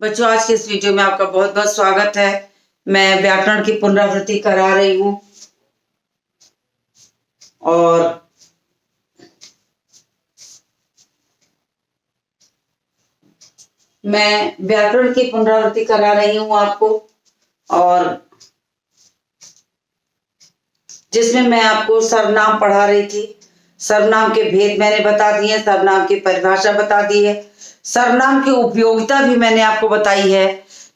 बच्चों, आज के इस वीडियो में आपका बहुत बहुत स्वागत है। मैं व्याकरण की पुनरावृत्ति करा रही हूँ और आपको, और जिसमें मैं आपको सर्वनाम पढ़ा रही थी। सर्वनाम के भेद मैंने बता दिए, सर्वनाम की परिभाषा बता दी है, सर्वनाम की उपयोगिता भी मैंने आपको बताई है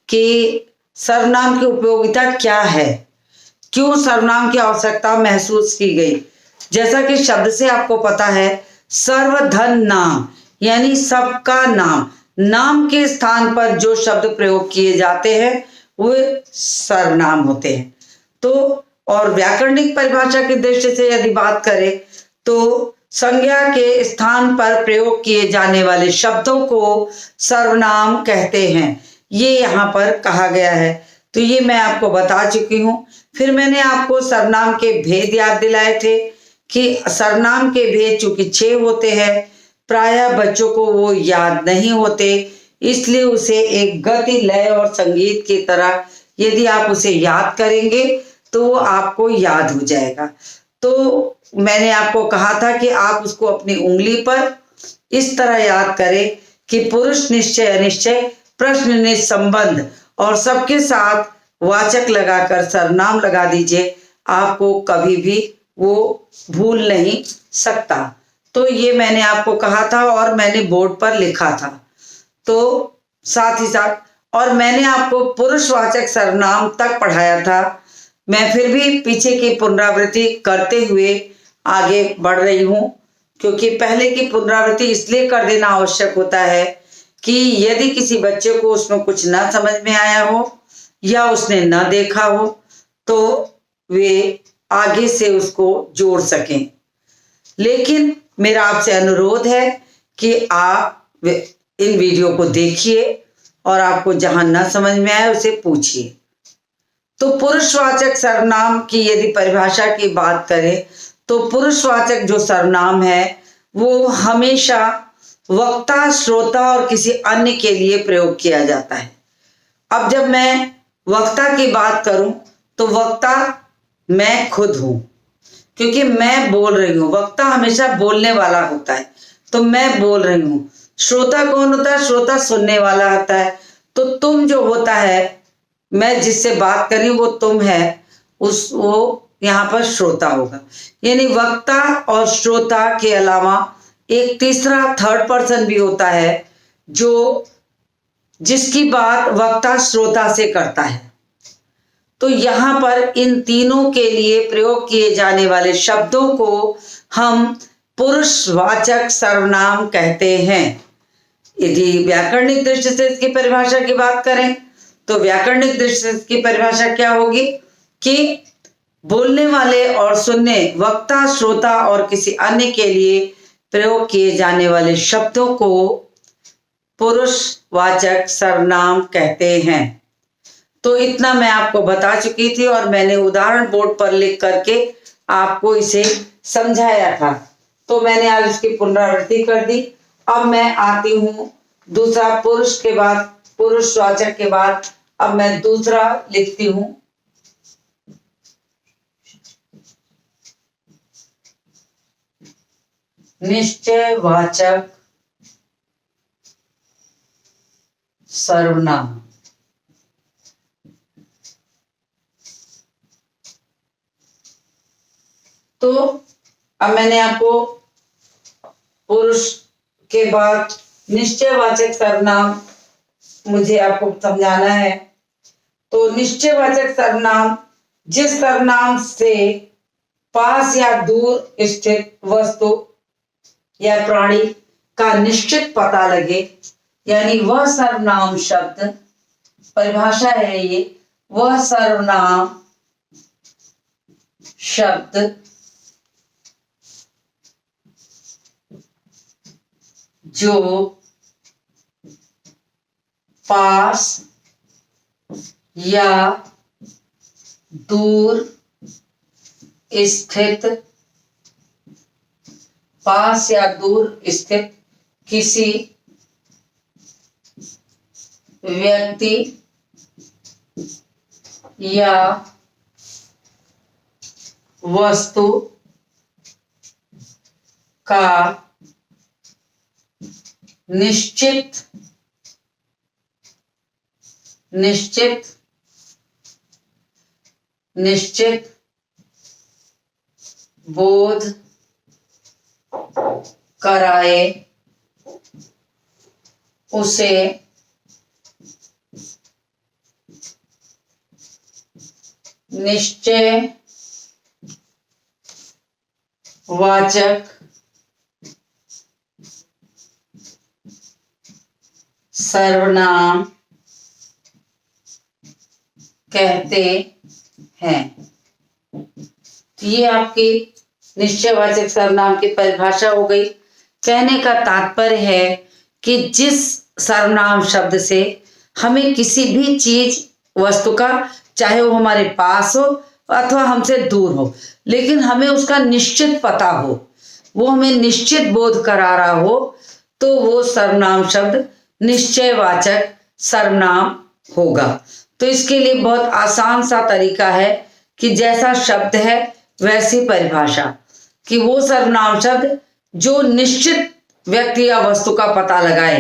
कि सर्वनाम की उपयोगिता क्या है, क्यों सर्वनाम की आवश्यकता महसूस की गई। जैसा कि शब्द से आपको पता है, सर्वधन नाम यानी सबका नाम, नाम के स्थान पर जो शब्द प्रयोग किए जाते हैं वे सर्वनाम होते हैं। तो और व्याकरणिक परिभाषा की दृष्टि से यदि बात करें तो संज्ञा के स्थान पर प्रयोग किए जाने वाले शब्दों को सर्वनाम कहते हैं, ये यहाँ पर कहा गया है। तो ये मैं आपको बता चुकी हूँ। फिर मैंने आपको सर्वनाम के भेद याद दिलाए थे कि सर्वनाम के भेद चूंकि 6 होते हैं, प्रायः बच्चों को वो याद नहीं होते, इसलिए उसे एक गति, लय और संगीत की तरह यदि आप उसे याद करेंगे तो वो आपको याद हो जाएगा। तो मैंने आपको कहा था कि आप उसको अपनी उंगली पर इस तरह याद करें कि पुरुष निश्चय अनिश्चय, प्रश्न निश्चय संबंध और सबके साथ वाचक लगाकर सर्वनाम लगा दीजिए, आपको कभी भी वो भूल नहीं सकता। तो ये मैंने आपको कहा था और मैंने बोर्ड पर लिखा था। तो साथ ही साथ और मैंने आपको पुरुषवाचक सर्वनाम तक पढ़ाया था। मैं फिर भी पीछे की पुनरावृत्ति करते हुए आगे बढ़ रही हूँ, क्योंकि पहले की पुनरावृत्ति इसलिए कर देना आवश्यक होता है कि यदि किसी बच्चे को उसमें कुछ ना समझ में आया हो या उसने ना देखा हो तो वे आगे से उसको जोड़ सकें। लेकिन मेरा आपसे अनुरोध है कि आप इन वीडियो को देखिए और आपको जहां ना समझ में आए उसे पूछिए। तो पुरुषवाचक सर्वनाम की यदि परिभाषा की बात करें तो पुरुषवाचक जो सर्वनाम है वो हमेशा वक्ता, श्रोता और किसी अन्य के लिए प्रयोग किया जाता है। अब जब मैं वक्ता की बात करूं तो वक्ता मैं खुद हूं, क्योंकि मैं बोल रही हूं। वक्ता हमेशा बोलने वाला होता है, तो मैं बोल रही हूं। श्रोता कौन होता है? श्रोता सुनने वाला होता है। तो तुम जो होता है, मैं जिससे बात करी वो तुम है, वो यहाँ पर श्रोता होगा। यानी वक्ता और श्रोता के अलावा एक तीसरा थर्ड पर्सन भी होता है जो जिसकी बात वक्ता श्रोता से करता है। तो यहाँ पर इन तीनों के लिए प्रयोग किए जाने वाले शब्दों को हम पुरुषवाचक सर्वनाम कहते हैं। यदि व्याकरणिक दृष्टि से इसकी परिभाषा की बात करें तो व्याकरणिक दृष्टि से इसकी परिभाषा क्या होगी कि बोलने वाले और सुनने, वक्ता, श्रोता और किसी अन्य के लिए प्रयोग किए जाने वाले शब्दों को पुरुषवाचक सर्वनाम कहते हैं। तो इतना मैं आपको बता चुकी थी और मैंने उदाहरण बोर्ड पर लिख करके आपको इसे समझाया था। तो मैंने आज इसकी पुनरावृत्ति कर दी। अब मैं आती हूँ दूसरा, पुरुष के बाद, पुरुषवाचक के बाद अब मैं दूसरा लिखती हूँ। निश्चयवाचक सर्वनाम। तो अब मैंने आपको पुरुष के बाद निश्चयवाचक सर्वनाम मुझे आपको समझाना है। तो निश्चयवाचक सर्वनाम जिस सर्वनाम से पास या दूर स्थित वस्तु या प्राणी का निश्चित पता लगे, यानी वह सर्वनाम शब्द, परिभाषा है ये, वह सर्वनाम शब्द जो पास या दूर स्थित, पास या दूर स्थित किसी व्यक्ति या वस्तु का निश्चित बोध कराए उसे निश्चयवाचक सर्वनाम कहते हैं। तो ये आपकी निश्चयवाचक सर्वनाम की परिभाषा हो गई। कहने का तात्पर्य है कि जिस सर्वनाम शब्द से हमें किसी भी चीज वस्तु का, चाहे वो हमारे पास हो अथवा हमसे दूर हो, लेकिन हमें उसका निश्चित पता हो, वो हमें निश्चित बोध करा रहा हो, तो वो सर्वनाम शब्द निश्चयवाचक सर्वनाम होगा। तो इसके लिए बहुत आसान सा तरीका है कि जैसा शब्द है वैसी परिभाषा, कि वो सर्वनाम शब्द जो निश्चित व्यक्ति या वस्तु का पता लगाए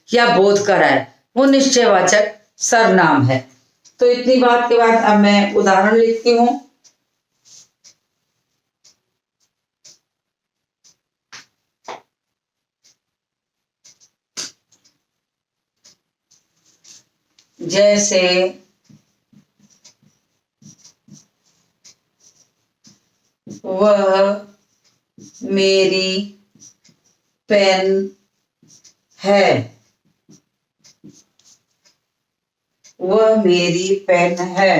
या बोध कराए, वो निश्चयवाचक सर्वनाम है। तो इतनी बात के बाद अब मैं उदाहरण लिखती हूं। जैसे वह मेरी पेन है, वह मेरी पेन है।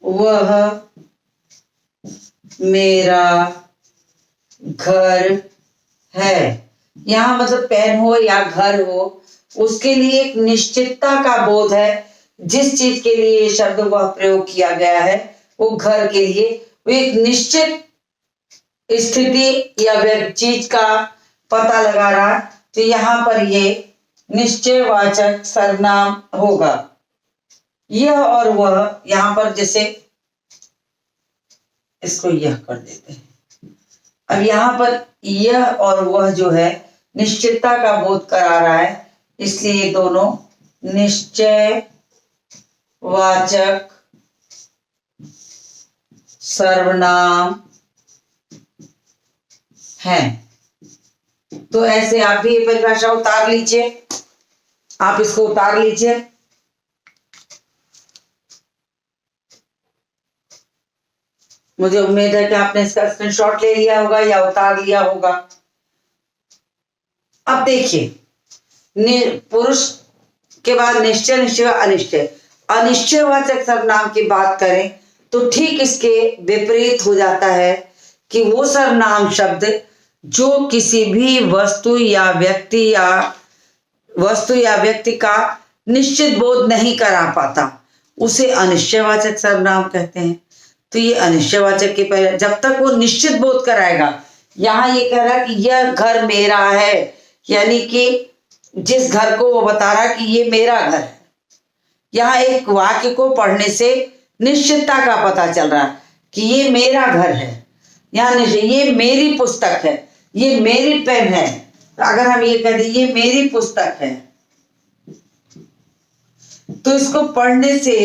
वह मेरा घर है। यहाँ मतलब पेन हो या घर हो, उसके लिए एक निश्चितता का बोध है। जिस चीज के लिए ये शब्द वह प्रयोग किया गया है, वो घर के लिए वो एक निश्चित स्थिति या चीज का पता लगा रहा, तो यहाँ पर ये निश्चयवाचक सर्वनाम होगा। यह और वह, यहाँ पर जैसे इसको यह कर देते हैं। अब यहाँ पर यह और वह जो है निश्चितता का बोध करा रहा है, इसलिए दोनों निश्चयवाचक सर्वनाम हैं। तो ऐसे आप भी ये परिभाषा उतार लीजिए, आप इसको उतार लीजिए। मुझे उम्मीद है कि आपने इसका स्क्रीनशॉट ले लिया होगा या उतार लिया होगा। अब देखिए, पुरुष के बाद निश्चय, निश्चय, अनिश्चय। अनिश्चयवाचक सर्वनाम की बात करें तो ठीक इसके विपरीत हो जाता है कि वो सर्वनाम शब्द जो किसी भी वस्तु या व्यक्ति का निश्चित बोध नहीं करा पाता, उसे अनिश्चयवाचक सर्वनाम कहते हैं। तो ये अनिश्चयवाचक के पहले जब तक वो निश्चित बोध कराएगा, यहाँ ये कह रहा है कि यह घर मेरा है, यानी कि जिस घर को वो बता रहा है कि ये मेरा घर है। यहाँ एक वाक्य को पढ़ने से निश्चितता का पता चल रहा है कि ये मेरा घर है, यहाँ ये मेरी पुस्तक है, ये मेरी पेन है। अगर हम ये कह दें ये मेरी पुस्तक है, तो इसको पढ़ने से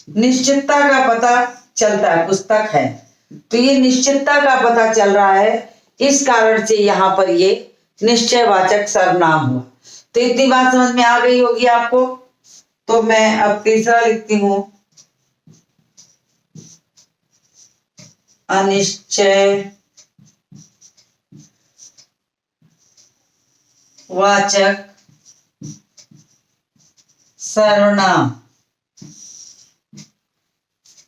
निश्चितता का पता चलता है, पुस्तक है तो ये निश्चितता का पता चल रहा है, इस कारण से यहाँ पर ये निश्चयवाचक सर्वनाम हुआ। तो इतनी बात समझ में आ गई होगी आपको। तो मैं अब तीसरा लिखती हूं, अनिश्चयवाचक सर्वनाम।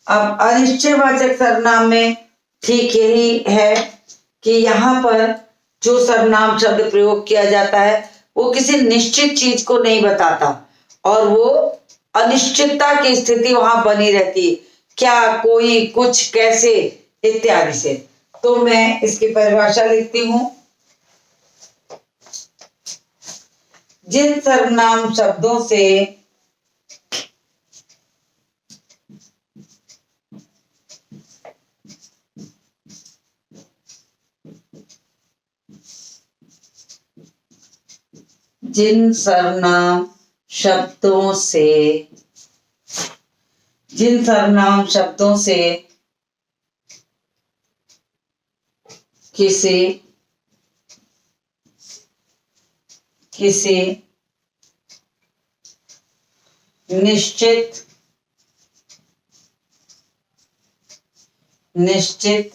अब अनिश्चयवाचक सर्वनाम में ठीक यही है कि यहाँ पर जो सर्वनाम शब्द प्रयोग किया जाता है वो किसी निश्चित चीज को नहीं बताता और वो अनिश्चितता की स्थिति वहां बनी रहती है, क्या, कोई, कुछ, कैसे इत्यादि से। तो मैं इसकी परिभाषा लिखती हूं। जिन सर्वनाम शब्दों से जिन सर्वनाम शब्दों से किसी निश्चित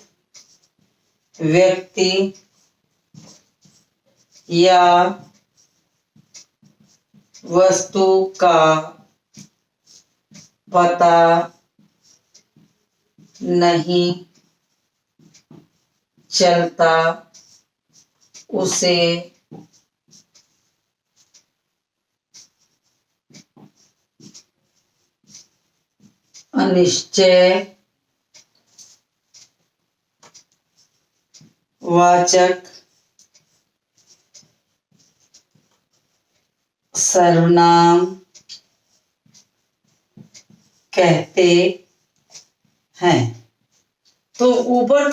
व्यक्ति या वस्तु का पता नहीं चलता उसे अनिश्चयवाचक सर्वनाम कहते हैं। तो ऊपर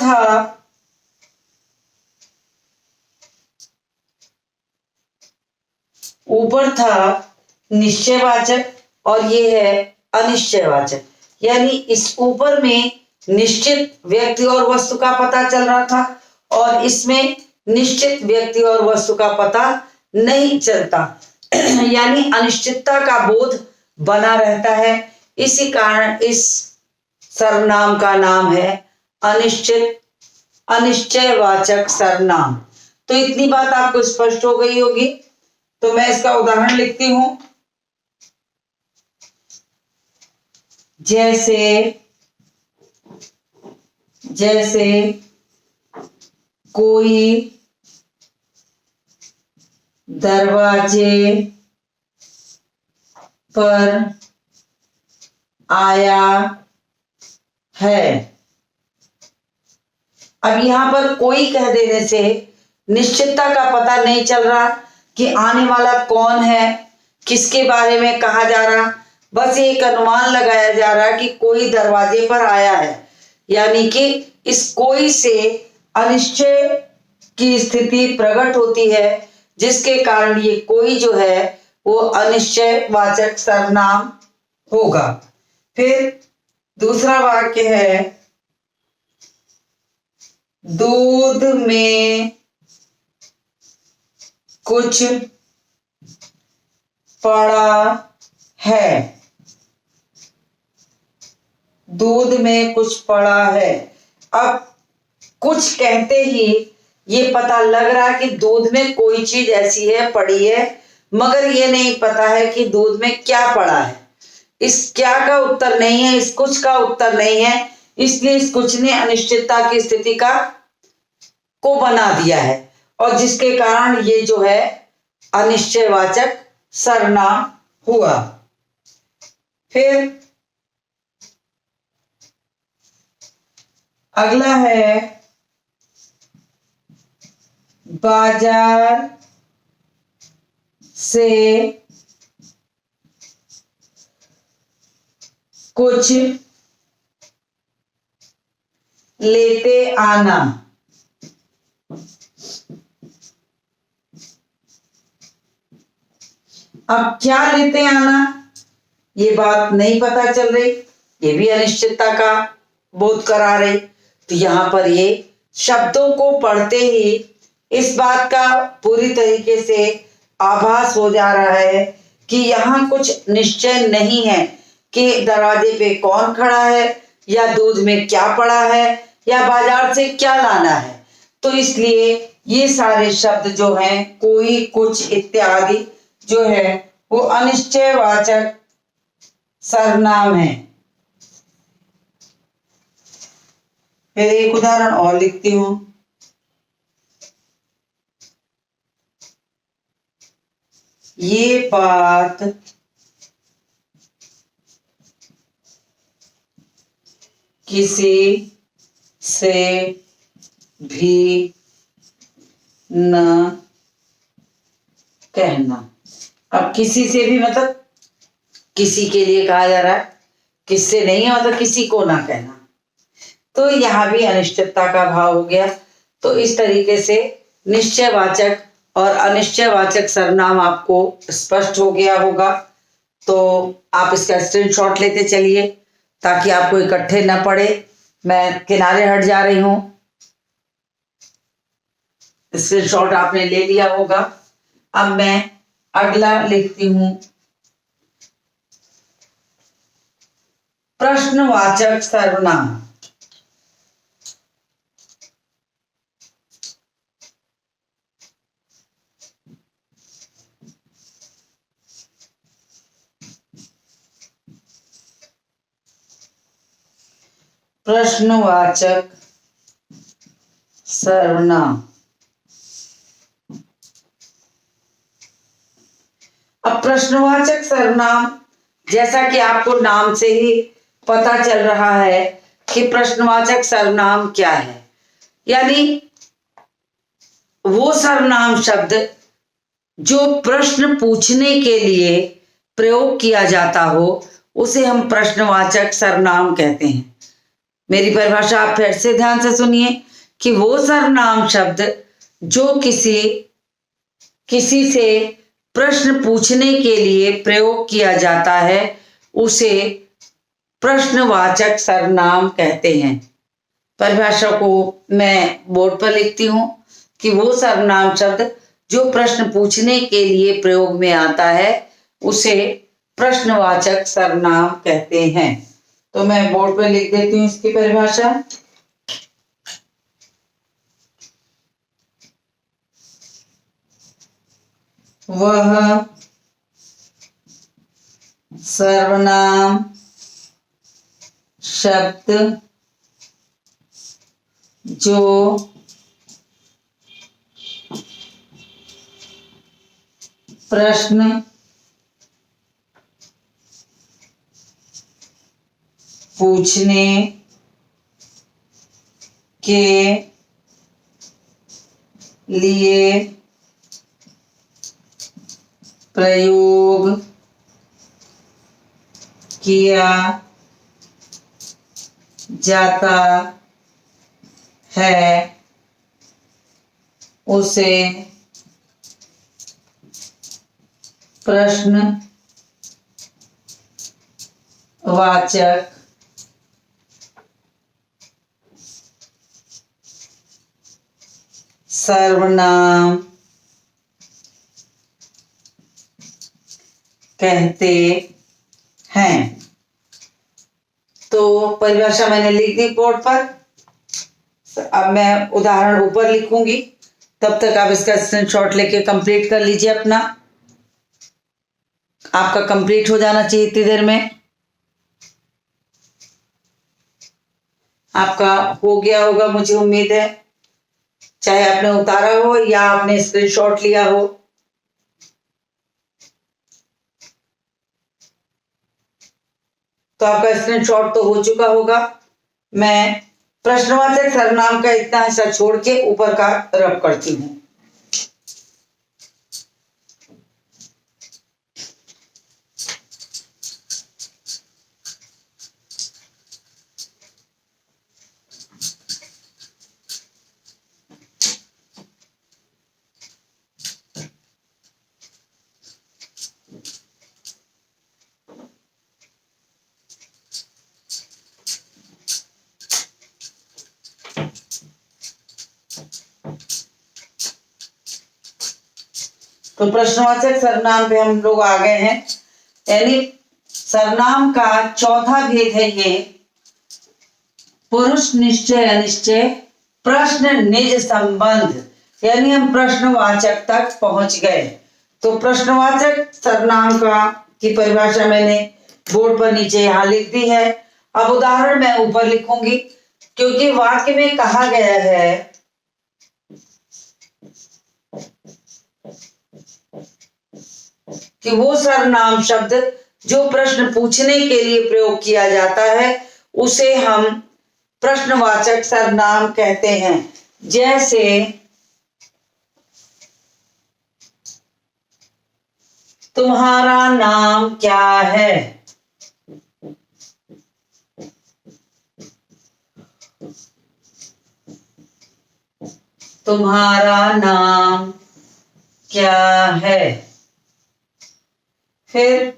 था निश्चयवाचक और ये है अनिश्चयवाचक, यानी इस ऊपर में निश्चित व्यक्ति और वस्तु का पता चल रहा था और इसमें निश्चित व्यक्ति और वस्तु का पता नहीं चलता, यानी अनिश्चितता का बोध बना रहता है। इसी कारण इस सर्वनाम का नाम है अनिश्चयवाचक सर्वनाम। तो इतनी बात आपको स्पष्ट हो गई होगी। तो मैं इसका उदाहरण लिखती हूं। जैसे कोई दरवाजे पर आया है। अब यहां पर कोई कह देने से निश्चितता का पता नहीं चल रहा कि आने वाला कौन है, किसके बारे में कहा जा रहा, बस एक अनुमान लगाया जा रहा कि कोई दरवाजे पर आया है, यानी कि इस कोई से अनिश्चय की स्थिति प्रकट होती है, जिसके कारण ये कोई जो है वो अनिश्चयवाचक सर्वनाम होगा। फिर दूसरा वाक्य है, दूध में कुछ पड़ा है। दूध में कुछ पड़ा है। अब कुछ कहते ही ये पता लग रहा है कि दूध में कोई चीज ऐसी है, पड़ी है, मगर ये नहीं पता है कि दूध में क्या पड़ा है। इस क्या का उत्तर नहीं है, इस कुछ का उत्तर नहीं है, इसलिए इस कुछ ने अनिश्चितता की स्थिति को बना दिया है और जिसके कारण ये जो है अनिश्चयवाचक सर्वनाम हुआ। फिर अगला है, बाजार से कुछ लेते आना। अब क्या लेते आना, ये बात नहीं पता चल रही, ये भी अनिश्चितता का बोध करा रही। तो यहां पर ये शब्दों को पढ़ते ही इस बात का पूरी तरीके से आभास हो जा रहा है कि यहाँ कुछ निश्चय नहीं है कि दरवाजे पे कौन खड़ा है, या दूध में क्या पड़ा है, या बाजार से क्या लाना है। तो इसलिए ये सारे शब्द जो हैं, कोई, कुछ इत्यादि जो है वो अनिश्चयवाचक सर्वनाम है। फिर एक उदाहरण और लिखती हूं। ये बात किसी से भी न कहना। अब किसी से भी मतलब किसी के लिए कहा जा रहा है, किससे नहीं है, मतलब किसी को ना कहना। तो यहाँ भी अनिश्चितता का भाव हो गया। तो इस तरीके से निश्चयवाचक और अनिश्चयवाचक सर्वनाम आपको स्पष्ट हो गया होगा। तो आप इसका स्क्रीनशॉट लेते चलिए ताकि आपको इकट्ठे न पड़े। मैं किनारे हट जा रही हूं। स्क्रीनशॉट आपने ले लिया होगा। अब मैं अगला लिखती हूं, प्रश्नवाचक सर्वनाम। प्रश्नवाचक सर्वनाम। अब प्रश्नवाचक सर्वनाम, जैसा कि आपको नाम से ही पता चल रहा है कि प्रश्नवाचक सर्वनाम क्या है, यानी वो सर्वनाम शब्द जो प्रश्न पूछने के लिए प्रयोग किया जाता हो उसे हम प्रश्नवाचक सर्वनाम कहते हैं। मेरी परिभाषा आप फिर से ध्यान से सुनिए कि वो सर्वनाम शब्द जो किसी से प्रश्न पूछने के लिए प्रयोग किया जाता है उसे प्रश्नवाचक सर्वनाम कहते हैं। परिभाषा को मैं बोर्ड पर लिखती हूं कि वो सर्वनाम शब्द जो प्रश्न पूछने के लिए प्रयोग में आता है उसे प्रश्नवाचक सर्वनाम कहते हैं। तो मैं बोर्ड पर लिख देती हूं इसकी परिभाषा। वह सर्वनाम शब्द जो प्रश्न पूछने के लिए प्रयोग किया जाता है उसे प्रश्नवाचक सर्वनाम कहते हैं। तो परिभाषा मैंने लिख दी बोर्ड पर। अब मैं उदाहरण ऊपर लिखूंगी, तब तक आप इसका स्क्रीनशॉट लेके कंप्लीट कर लीजिए। अपना आपका कंप्लीट हो जाना चाहिए इतनी देर में। आपका हो गया होगा मुझे उम्मीद है, चाहे आपने उतारा हो या आपने स्क्रीनशॉट लिया हो। तो आपका स्क्रीनशॉट तो हो चुका होगा। मैं प्रश्नवाचक सर्वनाम का इतना हिस्सा छोड़ के ऊपर का रब करती हूं। तो प्रश्नवाचक सर्वनाम पे हम लोग आ गए हैं। यानी सर्वनाम का चौथा भेद है ये पुरुष निश्चय अनिश्चय प्रश्न निज संबंध, यानी हम प्रश्नवाचक तक पहुंच गए। तो प्रश्नवाचक सर्वनाम का की परिभाषा मैंने बोर्ड पर नीचे यहां लिख दी है। अब उदाहरण मैं ऊपर लिखूंगी, क्योंकि वाक्य में कहा गया है कि वो सर्वनाम शब्द जो प्रश्न पूछने के लिए प्रयोग किया जाता है उसे हम प्रश्नवाचक सर्वनाम कहते हैं। जैसे तुम्हारा नाम क्या है? तुम्हारा नाम क्या है? फिर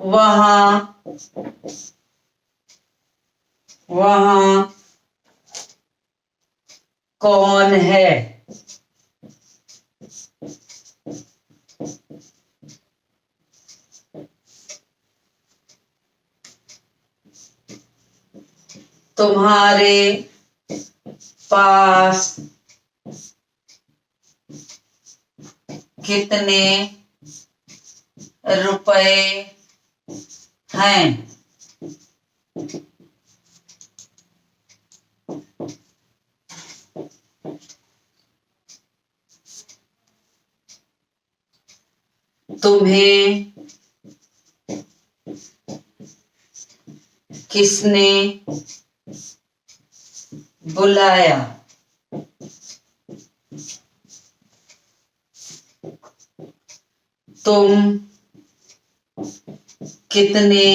वहां कौन है? तुम्हारे पास कितने रुपए हैं? तुम्हें किसने बुलाया? तुम कितने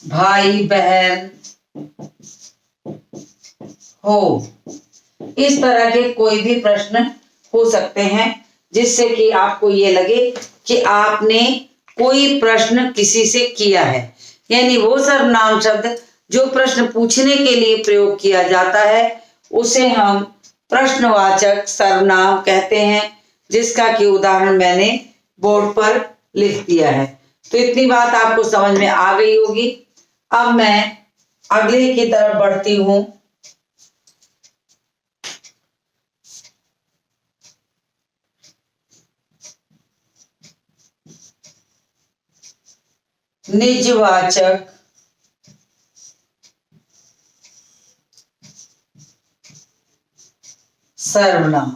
भाई बहन हो? इस तरह के कोई भी प्रश्न हो सकते हैं जिससे कि आपको ये लगे कि आपने कोई प्रश्न किसी से किया है। यानी वो सर्वनाम शब्द जो प्रश्न पूछने के लिए प्रयोग किया जाता है उसे हम प्रश्नवाचक सर्वनाम कहते हैं, जिसका कि उदाहरण मैंने बोर्ड पर लिख दिया है। तो इतनी बात आपको समझ में आ गई होगी। अब मैं अगले की तरफ बढ़ती हूं। निजवाचक सर्वनाम।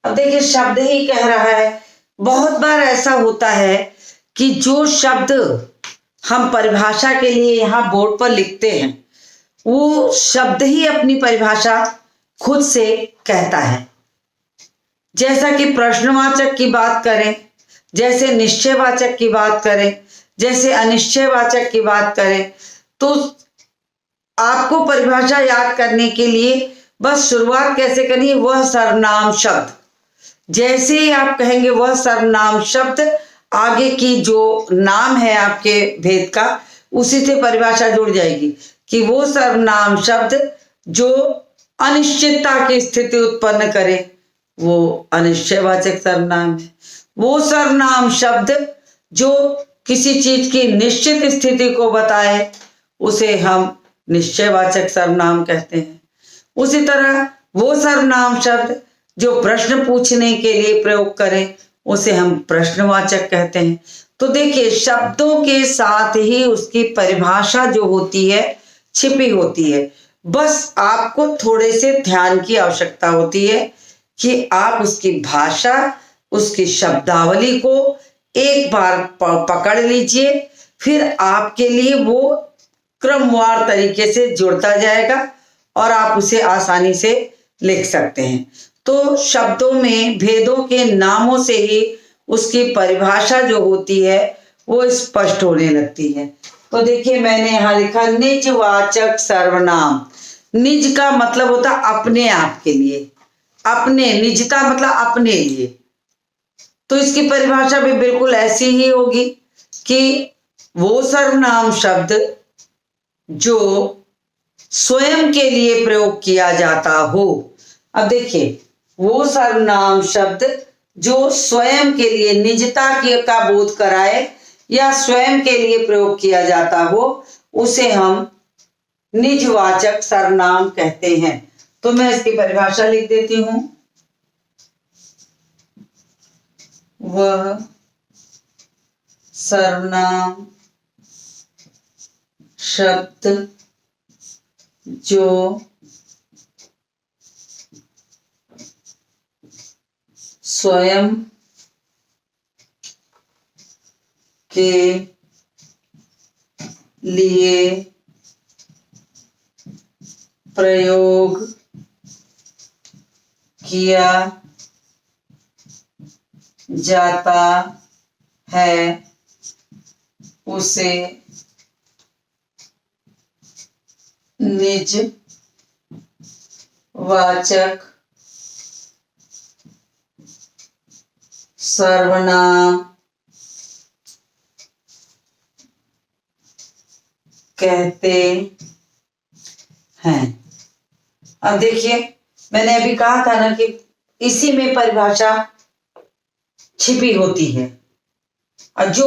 अब देखिए, शब्द ही कह रहा है। बहुत बार ऐसा होता है कि जो शब्द हम परिभाषा के लिए यहाँ बोर्ड पर लिखते हैं वो शब्द ही अपनी परिभाषा खुद से कहता है। जैसा कि प्रश्नवाचक की बात करें, जैसे निश्चयवाचक की बात करें, जैसे अनिश्चयवाचक की बात करें, तो आपको परिभाषा याद करने के लिए बस शुरुआत कैसे करनी है? वह सर्वनाम शब्द। जैसे ही आप कहेंगे वह सर्वनाम शब्द, आगे की जो नाम है आपके भेद का उसी से परिभाषा जुड़ जाएगी कि वो सर्वनाम शब्द जो अनिश्चितता की स्थिति उत्पन्न करे वो अनिश्चयवाचक सर्वनाम है। वो सर्वनाम शब्द जो किसी चीज की निश्चित स्थिति को बताए उसे हम निश्चयवाचक सर्वनाम कहते हैं। उसी तरह वो सर्वनाम शब्द जो प्रश्न पूछने के लिए प्रयोग करें उसे हम प्रश्नवाचक कहते हैं। तो देखिए, शब्दों के साथ ही उसकी परिभाषा जो होती है छिपी होती है। बस आपको थोड़े से ध्यान की आवश्यकता होती है कि आप उसकी भाषा, उसकी शब्दावली को एक बार पकड़ लीजिए, फिर आपके लिए वो क्रमवार तरीके से जुड़ता जाएगा और आप उसे आसानी से लिख सकते हैं। तो शब्दों में भेदों के नामों से ही उसकी परिभाषा जो होती है वो स्पष्ट होने लगती है। तो देखिए, मैंने यहाँ लिखा निजवाचक सर्वनाम। निज का मतलब होता अपने आप के लिए, अपने, निजता मतलब अपने लिए। तो इसकी परिभाषा भी बिल्कुल ऐसी ही होगी कि वो सर्वनाम शब्द जो स्वयं के लिए प्रयोग किया जाता हो। अब देखिए, वो सर्वनाम शब्द जो स्वयं के लिए निजता का बोध कराए या स्वयं के लिए प्रयोग किया जाता हो उसे हम निजवाचक सर्वनाम कहते हैं। तो मैं इसकी परिभाषा लिख देती हूं। वह सर्वनाम शब्द जो स्वयं के लिए प्रयोग किया जाता है उसे निजवाचक सर्वनाम कहते हैं। अब देखिए, मैंने अभी कहा था ना कि इसी में परिभाषा छिपी होती है और जो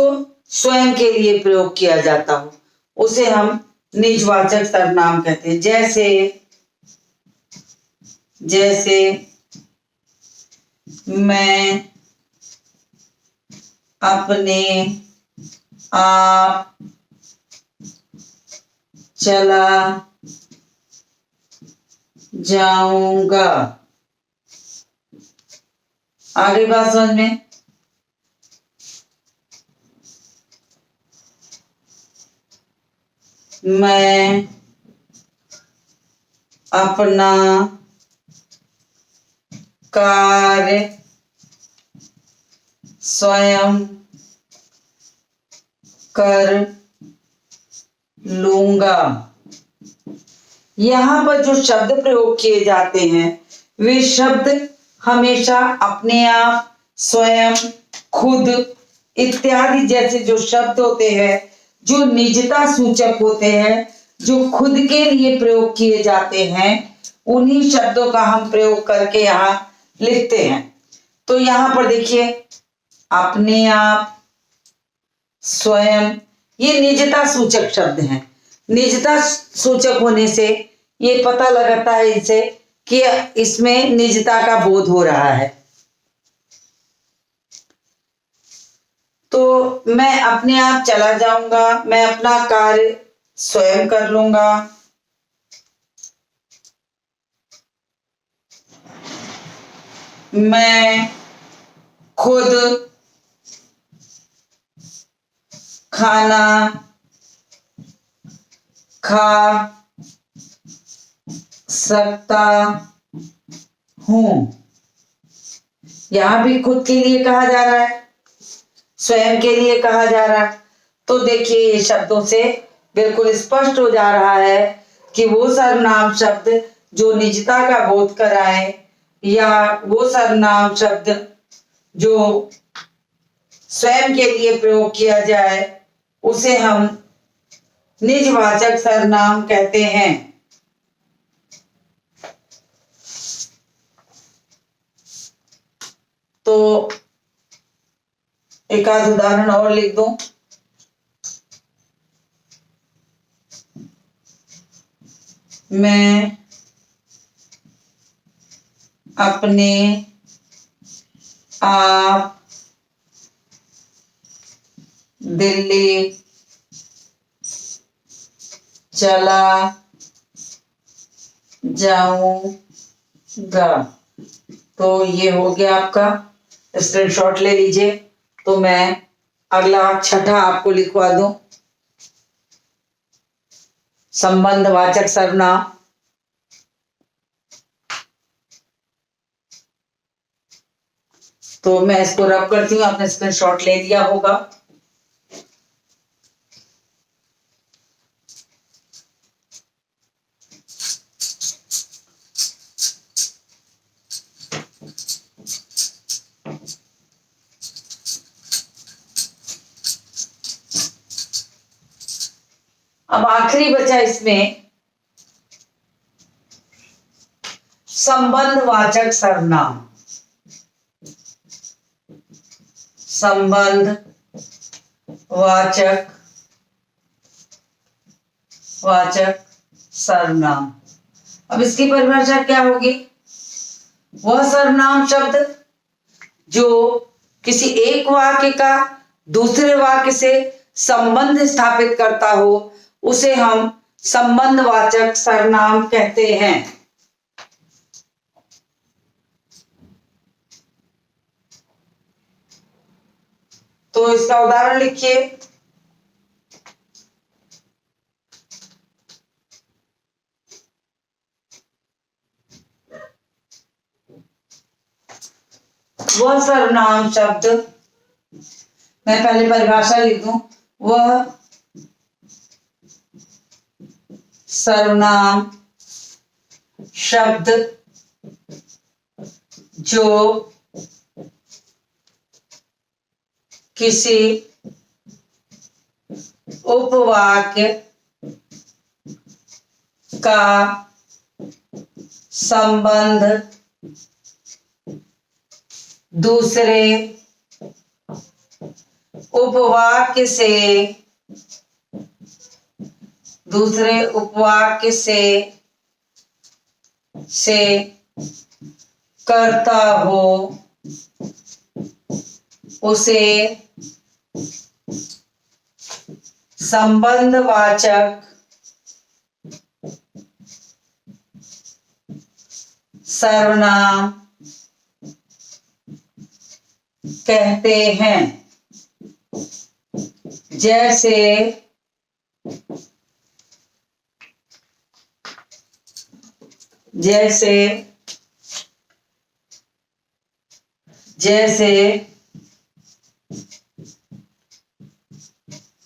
स्वयं के लिए प्रयोग किया जाता हो उसे हम निजवाचक सर्वनाम कहते हैं। जैसे मैं अपने आप चला जाऊंगा। आगे बात समझ में? मैं अपना कार्य स्वयं कर लूंगा। यहाँ पर जो शब्द प्रयोग किए जाते हैं वे शब्द हमेशा अपने आप, स्वयं, खुद इत्यादि जैसे जो शब्द होते हैं, जो निजता सूचक होते हैं, जो खुद के लिए प्रयोग किए जाते हैं, उन्हीं शब्दों का हम प्रयोग करके यहाँ लिखते हैं। तो यहाँ पर देखिए, अपने आप, स्वयं, ये निजता सूचक शब्द हैं। निजता सूचक होने से ये पता लगाता है इसे कि इसमें निजता का बोध हो रहा है। तो मैं अपने आप चला जाऊंगा, मैं अपना कार्य स्वयं कर लूंगा। मैं खुद खाना खा सकता हूं। यहां भी खुद के लिए कहा जा रहा है, स्वयं के लिए कहा जा रहा है। तो देखिए, ये शब्दों से बिल्कुल स्पष्ट हो जा रहा है कि वो सर्वनाम शब्द जो निजता का बोध कराए या वो सर्वनाम शब्द जो स्वयं के लिए प्रयोग किया जाए उसे हम निजवाचक सर्वनाम कहते हैं। तो एक आध उदाहरण और लिख दूं। मैं अपने आप दिल्ली चला जाऊंगा। तो ये हो गया आपका, स्क्रीनशॉट ले लीजिए। तो मैं अगला छठा आपको लिखवा दूं, संबंधवाचक सर्वनाम। तो मैं इसको रब करती हूँ, आपने स्क्रीनशॉट ले लिया होगा। अब आखिरी बचा इसमें संबंधवाचक सर्वनाम। वाचक सर्वनाम। अब इसकी परिभाषा क्या होगी? वह सर्वनाम शब्द जो किसी एक वाक्य का दूसरे वाक्य से संबंध स्थापित करता हो उसे हम संबंधवाचक सर्वनाम कहते हैं। तो इसका उदाहरण लिखिए। वह सर्वनाम शब्द, मैं पहले परिभाषा लिख दूं, वह सर्वनाम शब्द जो किसी उपवाक्य का संबंध दूसरे उपवाक्य से करता हो उसे संबंधवाचक सर्वनाम कहते हैं। जैसे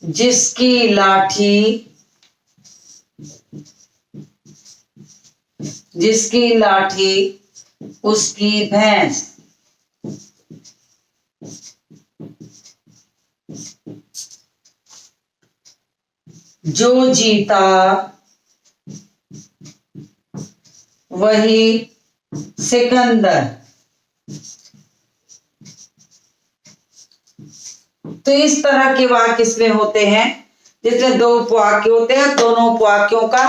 जिसकी लाठी उसकी भैंस, जो जीता वही सिकंदर। तो इस तरह के वाक्य इसमें होते हैं जिसमें दो उपवाक्य होते हैं, दोनों उपवाक्यों का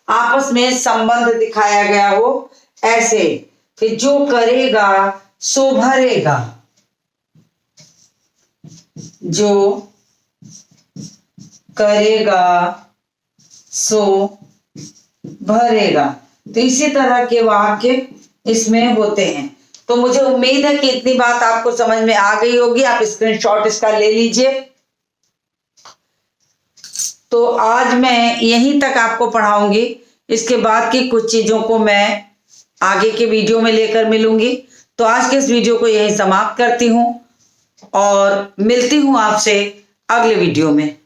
आपस में संबंध दिखाया गया हो ऐसे। फिर जो करेगा सो भरेगा, जो करेगा सो भरेगा। तो इसी तरह के वाक्य इसमें होते हैं। तो मुझे उम्मीद है कि इतनी बात आपको समझ में आ गई होगी। आप स्क्रीनशॉट इसका ले लीजिए। तो आज मैं यहीं तक आपको पढ़ाऊंगी। इसके बाद की कुछ चीजों को मैं आगे के वीडियो में लेकर मिलूंगी। तो आज के इस वीडियो को यहीं समाप्त करती हूं और मिलती हूं आपसे अगले वीडियो में।